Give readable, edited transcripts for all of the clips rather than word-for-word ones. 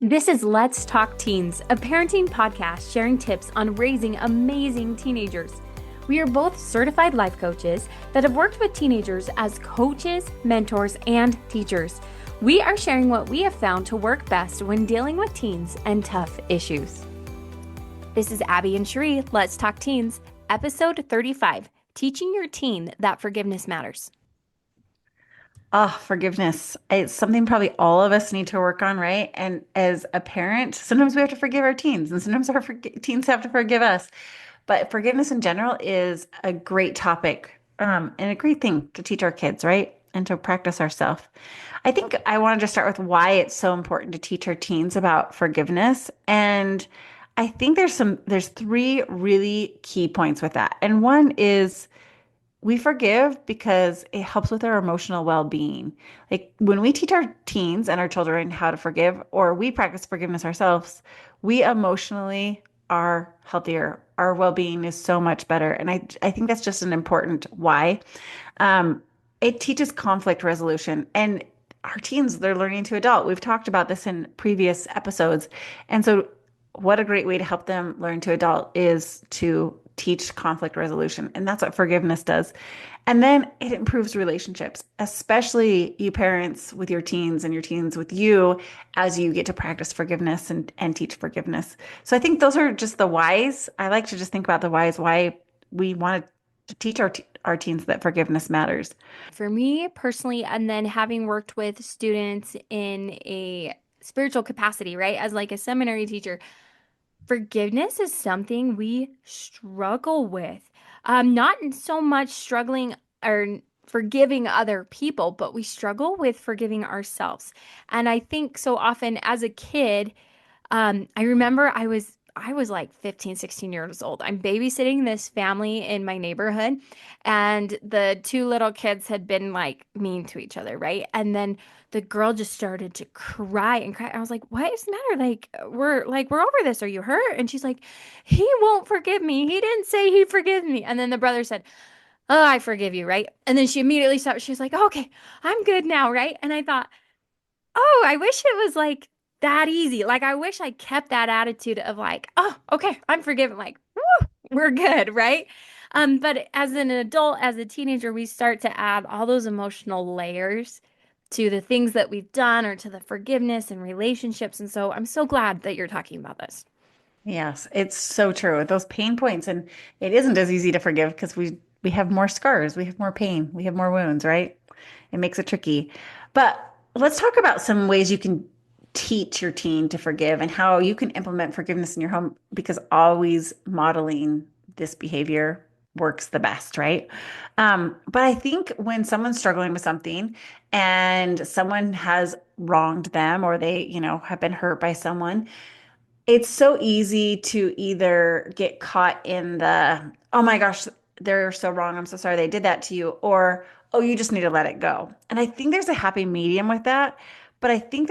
This is Let's Talk Teens, a parenting podcast sharing tips on raising amazing teenagers. We are both certified life coaches that have worked with teenagers as coaches, mentors, and teachers. We are sharing what we have found to work best when dealing with teens and tough issues. This is Abbi and Cheree, Let's Talk Teens, episode 35, Teaching Your Teen That Forgiveness Matters. Forgiveness. It's something probably all of us need to work on, right? And as a parent, sometimes we have to forgive our teens, and sometimes our teens have to forgive us. But forgiveness in general is a great topic, and a great thing to teach our kids, right? And to practice ourselves. I think I want to just start with why it's so important to teach our teens about forgiveness. And I think there's three really key points with that. And one is we forgive because it helps with our emotional well-being. Like when we teach our teens and our children how to forgive, or we practice forgiveness ourselves, we emotionally are healthier. Our well-being is so much better. And I think that's just an important why. It teaches conflict resolution. And our teens, they're learning to adult. We've talked about this in previous episodes. And so what a great way to help them learn to adult is to teach conflict resolution. And that's what forgiveness does. And then it improves relationships, especially you parents with your teens and your teens with you as you get to practice forgiveness and teach forgiveness. So I think those are just the whys. I like to just think about the whys, why we want to teach our teens that forgiveness matters. For me personally, and then having worked with students in a spiritual capacity, right, as like a seminary teacher, forgiveness is something we struggle with. Not in so much struggling or forgiving other people, but we struggle with forgiving ourselves. And I think so often as a kid, I remember I was like 15, 16 years old. I'm babysitting this family in my neighborhood, and the two little kids had been like mean to each other, right? And then the girl just started to cry and cry. I was like, "What is the matter? We're over this. Are you hurt?" And she's like, "He won't forgive me. He didn't say he'd forgive me." And then the brother said, "Oh, I forgive you," right? And then she immediately stopped. She was like, "Oh, okay, I'm good now," right? And I thought, oh, I wish it was like that easy. Like, I wish I kept that attitude of like, oh, okay, I'm forgiven. Like, woo, we're good, right? But as an adult, as a teenager, we start to add all those emotional layers to the things that we've done or to the forgiveness and relationships. And so I'm so glad that you're talking about this. Yes, it's so true. Those pain points, and it isn't as easy to forgive because we have more scars, we have more pain, we have more wounds, right? It makes it tricky. But let's talk about some ways you can teach your teen to forgive and how you can implement forgiveness in your home because always modeling this behavior works the best, right? But I think when someone's struggling with something and someone has wronged them or they, have been hurt by someone, it's so easy to either get caught in the, oh my gosh, they're so wrong. I'm so sorry they did that to you. Or, oh, you just need to let it go. And I think there's a happy medium with that. But I think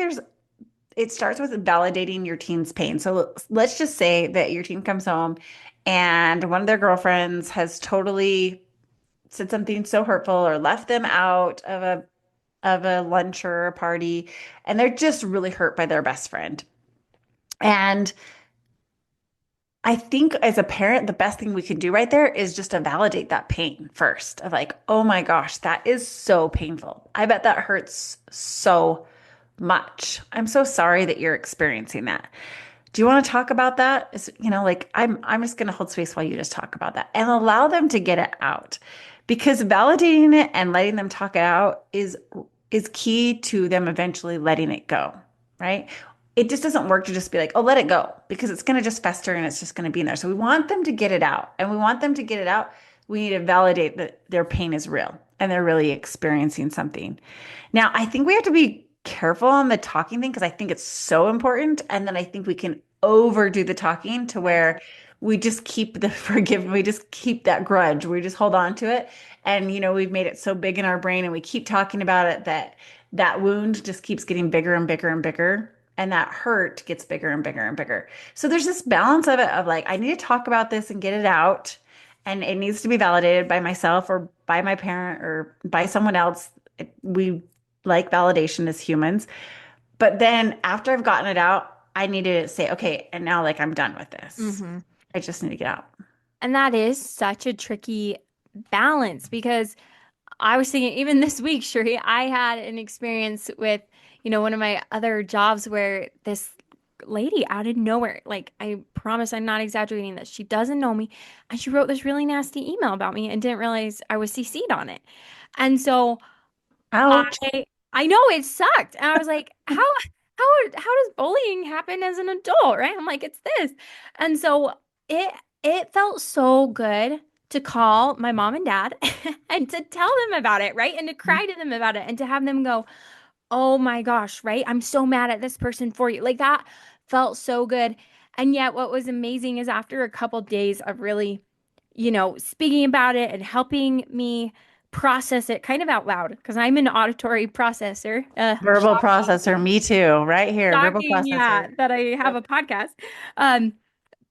it starts with validating your teen's pain. So let's just say that your teen comes home and one of their girlfriends has totally said something so hurtful or left them out of a lunch or a party, and they're just really hurt by their best friend. And I think as a parent, the best thing we can do right there is just to validate that pain first of like, oh my gosh, that is so painful. I bet that hurts so much. I'm so sorry that you're experiencing that. Do you want to talk about that? Like I'm just going to hold space while you just talk about that and allow them to get it out because validating it and letting them talk it out is key to them eventually letting it go, right? It just doesn't work to just be like, oh, let it go because it's going to just fester and it's just going to be in there. So we want them to get it out. And we want them to get it out. We need to validate that their pain is real and they're really experiencing something. Now, I think we have to be careful on the talking thing because I think it's so important. And then I think we can overdo the talking to where we just keep the we just keep that grudge. We just hold on to it. And, we've made it so big in our brain and we keep talking about it that that wound just keeps getting bigger and bigger and bigger. And that hurt gets bigger and bigger and bigger. So there's this balance of it of like, I need to talk about this and get it out. And it needs to be validated by myself or by my parent or by someone else. We like validation as humans. But then after I've gotten it out, I need to say, okay, and now like I'm done with this. Hmm. I just need to get out. And that is such a tricky balance because I was thinking even this week, Sheree, I had an experience with, one of my other jobs where this lady out of nowhere, like I promise I'm not exaggerating this, she doesn't know me, and she wrote this really nasty email about me and didn't realize I was CC'd on it. And so Ouch. I know it sucked. And I was like, how does bullying happen as an adult, right? I'm like, it's this. And so it it felt so good to call my mom and dad and to tell them about it, right? And to cry to them about it and to have them go, "Oh my gosh, right? I'm so mad at this person for you." Like that felt so good. And yet what was amazing is after a couple days of really, speaking about it and helping me process it kind of out loud because I'm an auditory processor. Verbal processor, me too, right here. Verbal Shocking, processor. yeah, that I have Yep. a podcast. Um,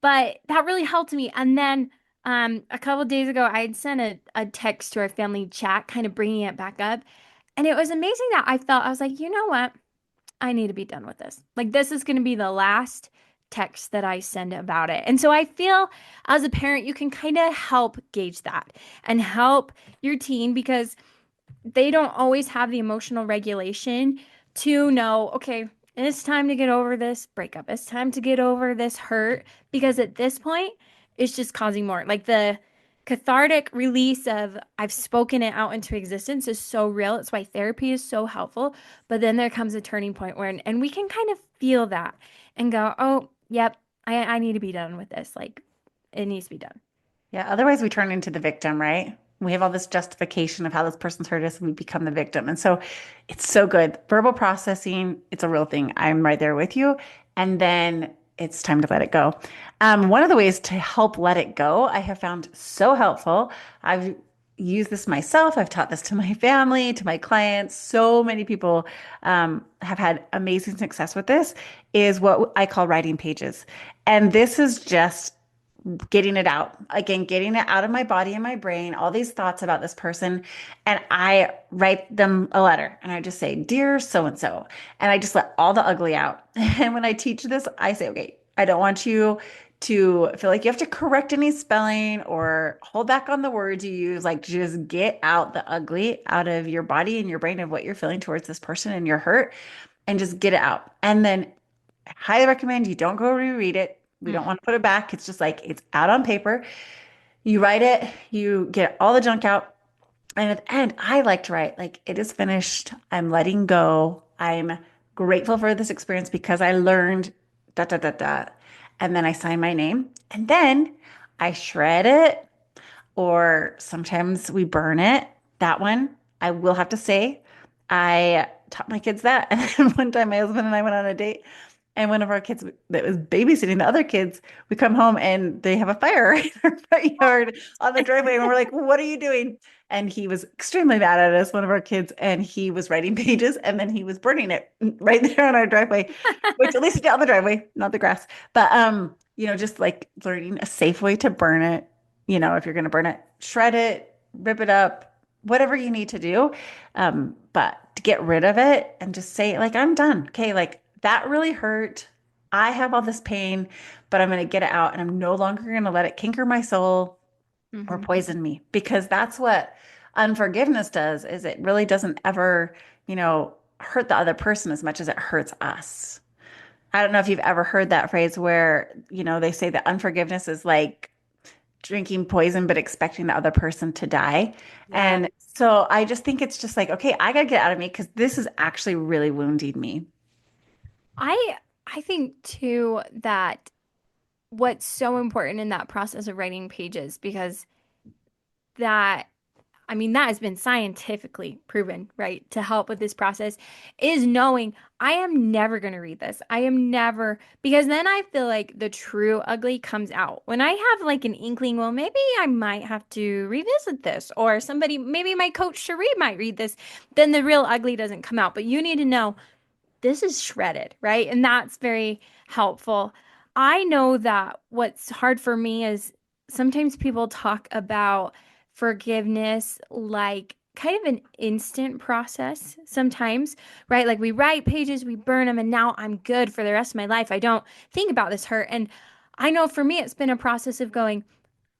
but that really helped me. And then a couple days ago, I had sent a text to our family chat, kind of bringing it back up. And it was amazing that I was like, you know what? I need to be done with this. Like, this is going to be the last text that I send about it. And so I feel as a parent, you can kind of help gauge that and help your teen because they don't always have the emotional regulation to know, okay, it's time to get over this breakup. It's time to get over this hurt because at this point, it's just causing more. Like the cathartic release of I've spoken it out into existence is so real. It's why therapy is so helpful. But then there comes a turning point where, and we can kind of feel that and go, oh, yep, I need to be done with this. Like it needs to be done. Yeah, otherwise we turn into the victim, right? We have all this justification of how this person's hurt us and we become the victim. And so it's so good. Verbal processing, it's a real thing. I'm right there with you. And then it's time to let it go. One of the ways to help let it go, I have found so helpful. I've used this myself. I've taught this to my family, to my clients. So many people have had amazing success with this, is what I call writing pages. And this is just getting it out again, getting it out of my body and my brain, all these thoughts about this person. And I write them a letter and I just say, Dear so and so. And I just let all the ugly out. And when I teach this, I say, okay, I don't want you to feel like you have to correct any spelling or hold back on the words you use. Like, just get out the ugly out of your body and your brain of what you're feeling towards this person and your hurt and just get it out. And then I highly recommend you don't go reread it. We don't Mm. want to put it back. It's just like it's out on paper. You write it, you get all the junk out. And at the end, I like to write like it is finished. I'm letting go. I'm grateful for this experience because I learned da da da da. And then I sign my name. And then I shred it or sometimes we burn it. That one, I will have to say, I taught my kids that. And then one time my husband and I went on a date, and one of our kids that was babysitting the other kids, we come home and they have a fire in our front yard on the driveway. And we're like, what are you doing? And he was extremely mad at us, one of our kids, and he was writing pages and then he was burning it right there on our driveway, which at least he did on the driveway, not the grass. But just like learning a safe way to burn it, if you're going to burn it, shred it, rip it up, whatever you need to do. But to get rid of it and just say, like, I'm done. Okay. Like, that really hurt. I have all this pain, but I'm going to get it out and I'm no longer going to let it kinker my soul or Hmm. poison me because that's what unforgiveness does is it really doesn't ever, hurt the other person as much as it hurts us. I don't know if you've ever heard that phrase where, they say that unforgiveness is like drinking poison but expecting the other person to die. Yeah. And so I just think it's just like, okay, I got to get out of me because this is actually really wounding me. I I think too that what's so important in that process of writing pages because that that has been scientifically proven, right, to help with this process is knowing I am never going to read this. I am never, because then I feel like the true ugly comes out. When I have like an inkling, well, maybe I might have to revisit this, or somebody, maybe my coach Cheree might read this, then the real ugly doesn't come out. But you need to know this is shredded, right? And that's very helpful. I know that what's hard for me is sometimes people talk about forgiveness like kind of an instant process sometimes, right? Like we write pages, we burn them, and now I'm good for the rest of my life. I don't think about this hurt. And I know for me, it's been a process of going,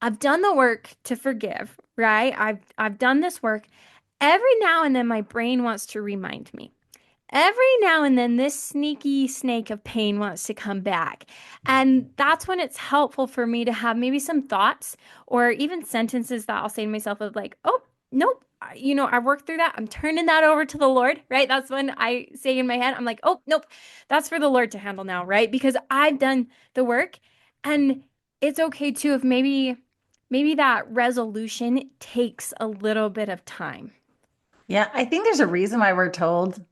I've done the work to forgive, right? I've done this work. Every now and then my brain wants to remind me. Every now and then, this sneaky snake of pain wants to come back. And that's when it's helpful for me to have maybe some thoughts or even sentences that I'll say to myself of like, oh, nope. I worked through that. I'm turning that over to the Lord, right? That's when I say in my head, I'm like, oh, nope, that's for the Lord to handle now, right? Because I've done the work. And it's okay too if maybe that resolution takes a little bit of time. Yeah, I think there's a reason why we're told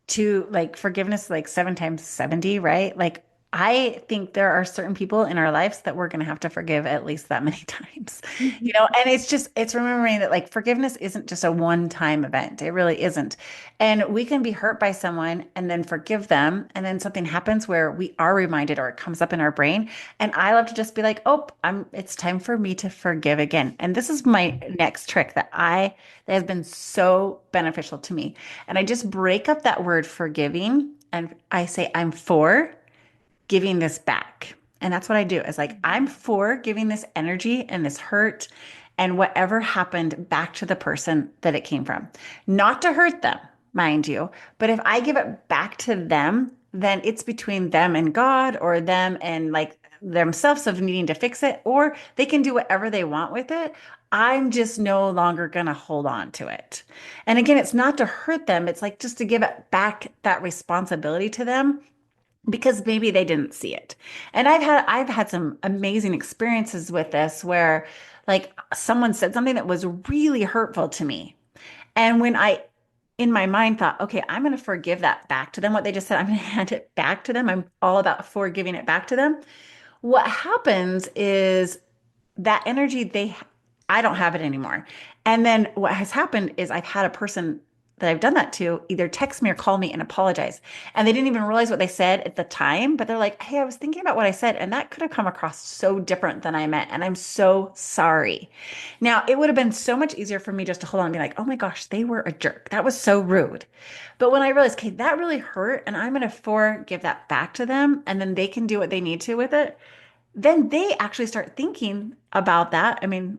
to like forgiveness like 7 times 70, right? Like I think there are certain people in our lives that we're going to have to forgive at least that many times. And it's remembering that like forgiveness isn't just a one-time event. It really isn't. And we can be hurt by someone and then forgive them and then something happens where we are reminded or it comes up in our brain. And I love to just be like, "Oh, it's time for me to forgive again." And this is my next trick that has been so beneficial to me. And I just break up that word forgiving and I say, I'm for giving this back. And that's what I do. Is like, I'm for giving this energy and this hurt and whatever happened back to the person that it came from. Not to hurt them, mind you, but if I give it back to them, then it's between them and God or them and like themselves of needing to fix it, or they can do whatever they want with it. I'm just no longer going to hold on to it. And again, it's not to hurt them. It's like just to give it back that responsibility to them because maybe they didn't see it. And I've had some amazing experiences with this where like someone said something that was really hurtful to me. And when I in my mind thought, okay, I'm going to forgive that back to them. What they just said, I'm going to hand it back to them. I'm all about forgiving it back to them. What happens is that energy I don't have it anymore. And then what has happened is I've had a person that I've done that to either text me or call me and apologize. And they didn't even realize what they said at the time, but they're like, "Hey, I was thinking about what I said and that could have come across so different than I meant and I'm so sorry." Now, it would have been so much easier for me just to hold on and be like, "Oh my gosh, they were a jerk. That was so rude." But when I realized, "Okay, that really hurt and I'm going to forgive that back to them and then they can do what they need to with it." Then they actually start thinking about that. I mean,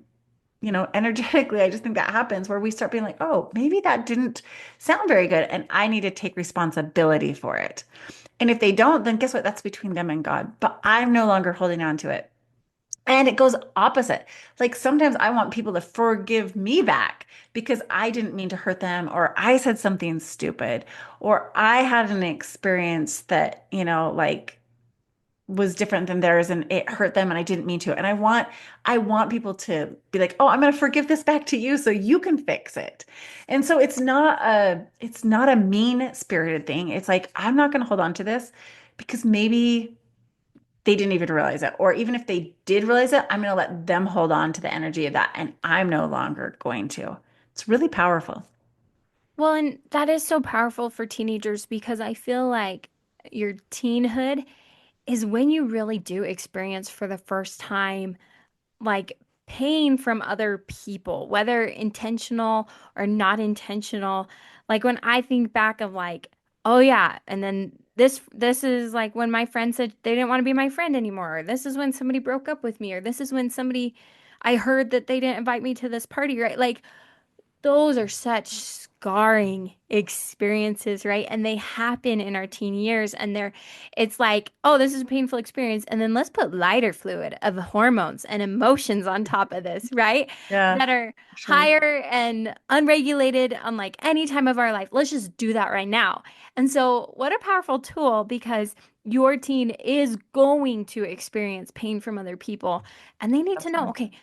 energetically, I just think that happens where we start being like, oh, maybe that didn't sound very good. And I need to take responsibility for it. And if they don't, then guess what? That's between them and God. But I'm no longer holding on to it. And it goes opposite. Like sometimes I want people to forgive me back because I didn't mean to hurt them, or I said something stupid, or I had an experience that, like was different than theirs and it hurt them and I didn't mean to. And I want people to be like, "Oh, I'm going to forgive this back to you so you can fix it." And so it's not a mean-spirited thing. It's like I'm not going to hold on to this because maybe they didn't even realize it. Or even if they did realize it, I'm going to let them hold on to the energy of that and I'm no longer going to. It's really powerful. Well, and that is so powerful for teenagers because I feel like your teenhood is when you really do experience for the first time like pain from other people, whether intentional or not intentional. Like when I think back of like, oh yeah, and then this is like when my friend said they didn't want to be my friend anymore, or this is when somebody broke up with me, or this is when somebody I heard that they didn't invite me to this party, right? Like those are such scarring experiences, right? And they happen in our teen years and it's like, oh, this is a painful experience. And then let's put lighter fluid of hormones and emotions on top of this, right? Yeah, That are sure. higher and unregulated unlike any time of our life. Let's just do that right now. And so what a powerful tool because your teen is going to experience pain from other people and they need to know, Absolutely. okay,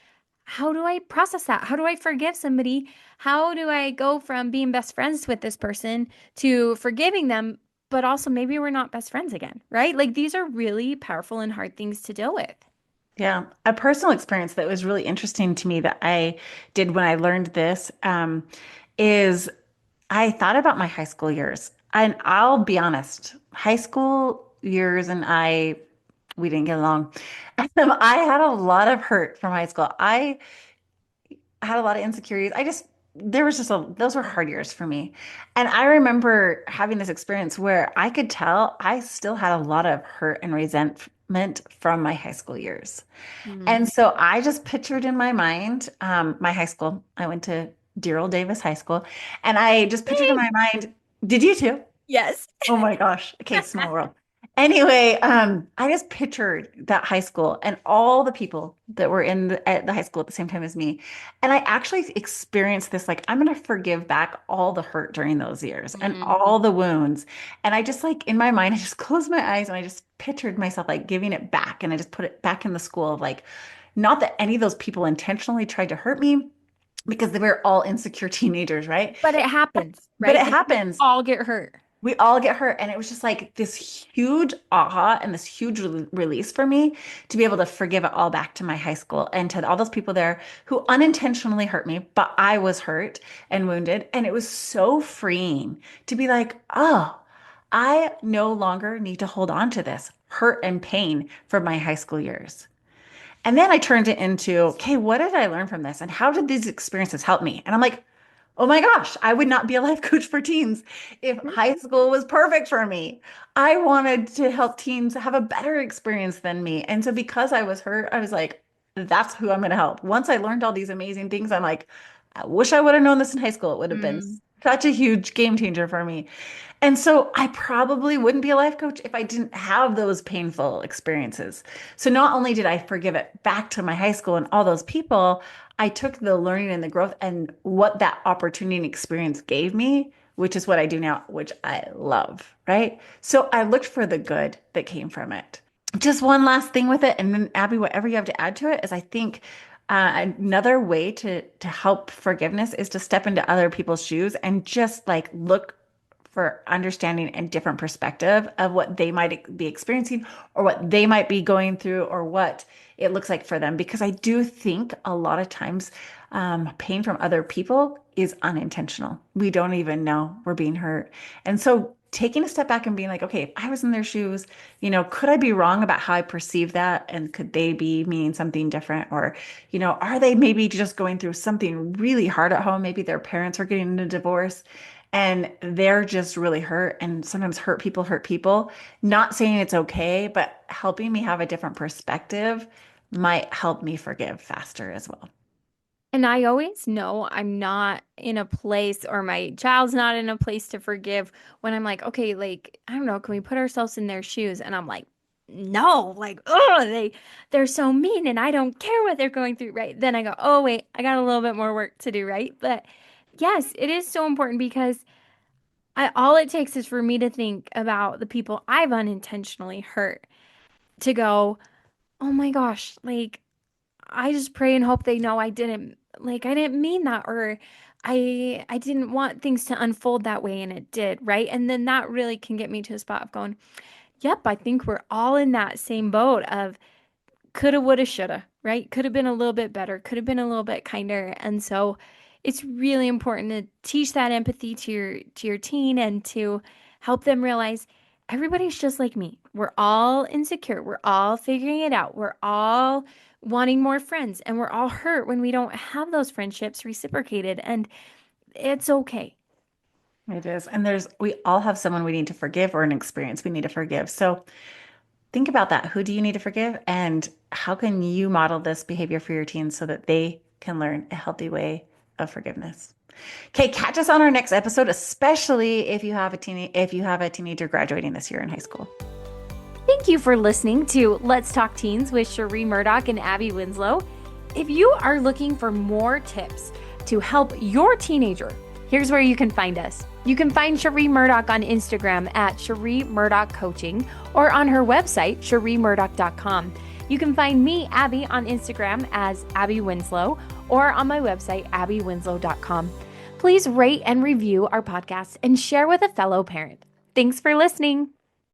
how do I process that? How do I forgive somebody? How do I go from being best friends with this person to forgiving them, but also maybe we're not best friends again, right? Like these are really powerful and hard things to deal with. Yeah, a personal experience that was really interesting to me that I did when I learned this is I thought about my high school years. And I'll be honest, high school years and we didn't get along. I had a lot of hurt from high school. I had a lot of insecurities. I just there was just those were hard years for me. And I remember having this experience where I could tell I still had a lot of hurt and resentment from my high school years. Mm. And so I just pictured in my mind my high school. I went to dear old Davis High School, and I just pictured in Yay! my mind, did you too? Yes. Oh my gosh. Okay, small world. Anyway, I just pictured that high school and all the people that were at the high school at the same time as me. And I actually experienced this like, I'm going to forgive back all the hurt during those years and Mm. all the wounds. And I just like, in my mind, I just closed my eyes and I just pictured myself like giving it back. And I just put it back in the school of like, not that any of those people intentionally tried to hurt me because they were all insecure teenagers, right? But it happens, But right? it Like we happens. all get hurt. We all get hurt. And it was just like this huge aha and this huge release for me to be able to forgive it all back to my high school and to all those people there who unintentionally hurt me, but I was hurt and wounded. And it was so freeing to be like, oh, I no longer need to hold on to this hurt and pain from my high school years. And then I turned it into, okay, what did I learn from this? And how did these experiences help me? And I'm like, oh my gosh, I would not be a life coach for teens if high school was perfect for me. I wanted to help teens have a better experience than me. And so because I was hurt, I was like, that's who I'm going to help. Once I learned all these amazing things, I'm like, I wish I would have known this in high school. It would have been Mm. such a huge game changer for me. And so I probably wouldn't be a life coach if I didn't have those painful experiences. So not only did I forgive it back to my high school and all those people, I took the learning and the growth and what that opportunity and experience gave me, which is what I do now, which I love, right? So I looked for the good that came from it. Just one last thing with it, and then Abby, whatever you have to add to it is I think another way to help forgiveness is to step into other people's shoes and just like look for understanding and different perspective of what they might be experiencing or what they might be going through or what it looks like for them. Because I do think a lot of times pain from other people is unintentional. We don't even know we're being hurt. And so taking a step back and being like, okay, if I was in their shoes, could I be wrong about how I perceive that? And could they be meaning something different? Or, are they maybe just going through something really hard at home? Maybe their parents are getting a divorce and they're just really hurt. And sometimes hurt people. Not saying it's okay, but helping me have a different perspective might help me forgive faster as well. And I always know I'm not in a place or my child's not in a place to forgive when I'm like, okay, like, I don't know, can we put ourselves in their shoes? And I'm like, no, like, oh, they're so mean and I don't care what they're going through, right? Then I go, oh wait, I got a little bit more work to do, right? But yes, it is so important because all it takes is for me to think about the people I've unintentionally hurt to go, oh my gosh, like I just pray and hope they know I didn't mean that or I didn't want things to unfold that way and it did, right? And then that really can get me to a spot of going, yep, I think we're all in that same boat of coulda, woulda, shoulda, right? Could have been a little bit better, could have been a little bit kinder. And so it's really important to teach that empathy to your teen and to help them realize everybody's just like me. We're all insecure. We're all figuring it out. We're all wanting more friends and we're all hurt when we don't have those friendships reciprocated and it's okay. It is. And we all have someone we need to forgive or an experience we need to forgive. So think about that. Who do you need to forgive? And how can you model this behavior for your teens so that they can learn a healthy way of forgiveness? Okay, catch us on our next episode, especially if you have a teenager graduating this year in high school. Thank you for listening to Let's Talk Teens with Cheree Murdock and Abbi Winslow. If you are looking for more tips to help your teenager, here's where you can find us. You can find Cheree Murdock on Instagram at Cheree Murdock Coaching or on her website, ChereeMurdock.com. You can find me, Abbi, on Instagram as Abbi Winslow or on my website, AbbiWinslow.com. Please rate and review our podcast and share with a fellow parent. Thanks for listening.